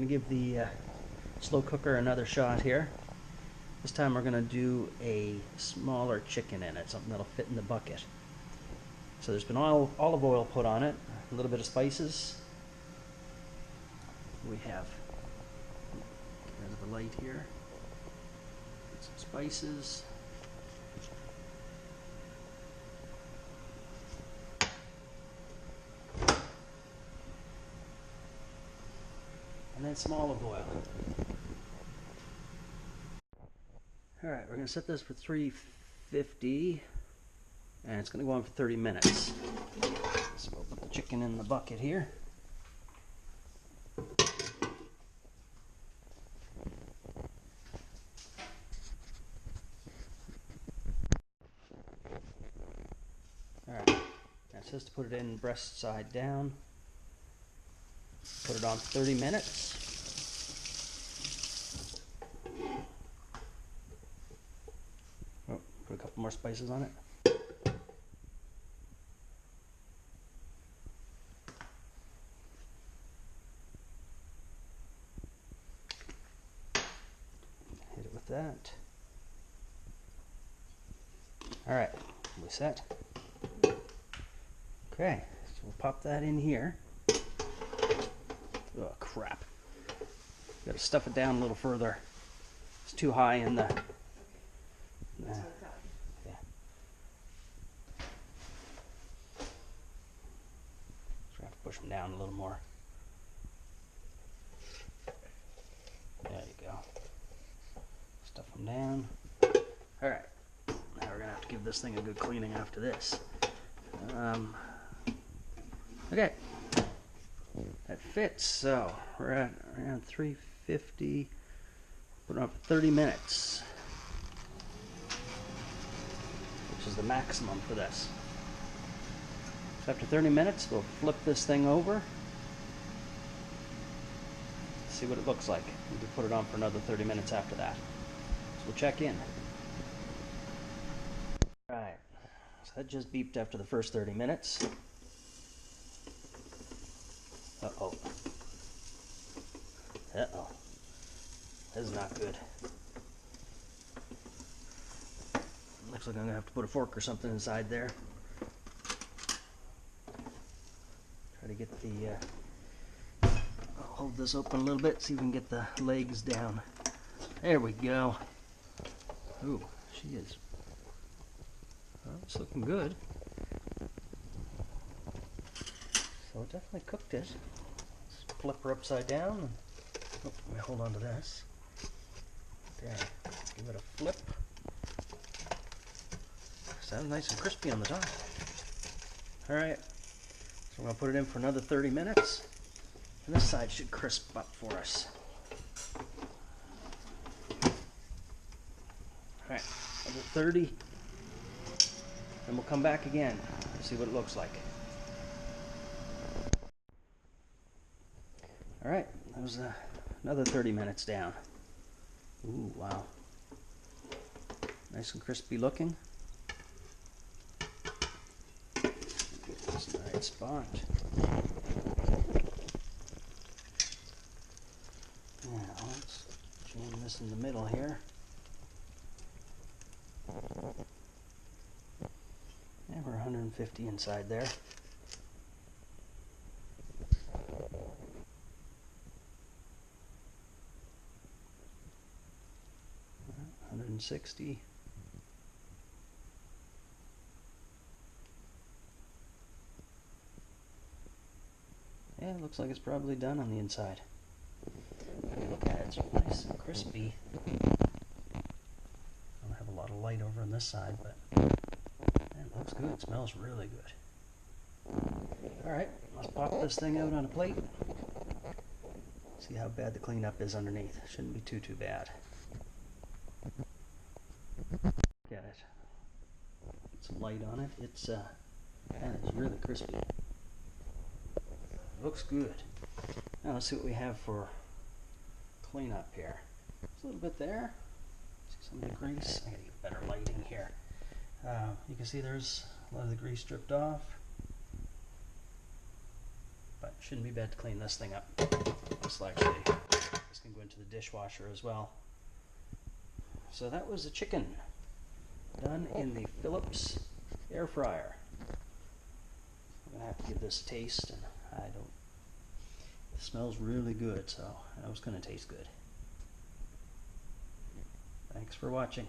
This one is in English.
going to give the slow cooker another shot here. This time we're going to do a smaller chicken in it, something that'll fit in the bucket. So there's been olive oil put on it, a little bit of spices. We have, there's the light here, some spices. And then some olive oil. Alright, we're going to set this for 350 and it's going to go on for 30 minutes. So we'll put the chicken in the bucket here. Alright, now it says to put it in breast side down. Put it on for 30 minutes. Oh, put a couple more spices on it. Hit it with that. Alright, we set. Okay, so we'll pop that in here. Oh crap. Gotta stuff it down a little further. It's too high in the... yeah. So I have to push them down a little more. There you go. Stuff them down. Alright. Now we're gonna have to give this thing a good cleaning after this. Okay. That fits, so we're at around 350. Put it on for 30 minutes, which is the maximum for this. So after 30 minutes, we'll flip this thing over, see what it looks like. We can put it on for another 30 minutes after that. So we'll check in. Alright, so that just beeped after the first 30 minutes. Uh-oh. Uh-oh. This is not good. Looks like I'm going to have to put a fork or something inside there. Try to get the... I'll hold this open a little bit, see if we can get the legs down. There we go. Ooh, she is... well, it's looking good. So it definitely cooked it. Let's flip her upside down. Oh, let me hold on to this. Okay, give it a flip. Sounds nice and crispy on the top. Alright, so we're going to put it in for another 30 minutes. And this side should crisp up for us. Alright, another 30. And we'll come back again and see what it looks like. Alright, that was another 30 minutes down. Ooh, wow. Nice and crispy looking. Get this in the right spot. Now, let's jam this in the middle here. And we're 150 inside there. 160. Yeah, it looks like it's probably done on the inside. Look at it, it's nice and crispy. I don't have a lot of light over on this side, but man, it looks good. It smells really good. Alright, let's pop this thing out on a plate. See how bad the cleanup is underneath. Shouldn't be too bad. Look at it. Some light on it. It's man, it's really crispy. Looks good. Now let's see what we have for cleanup here. There's a little bit there. See some of the grease. I gotta get better lighting here. You can see there's a lot of the grease stripped off. But shouldn't be bad to clean this thing up. This can go into the dishwasher as well. So that was a chicken done in the Phillips Air Fryer. I'm gonna have to give this a taste, and it smells really good, so I know it's gonna taste good. Thanks for watching.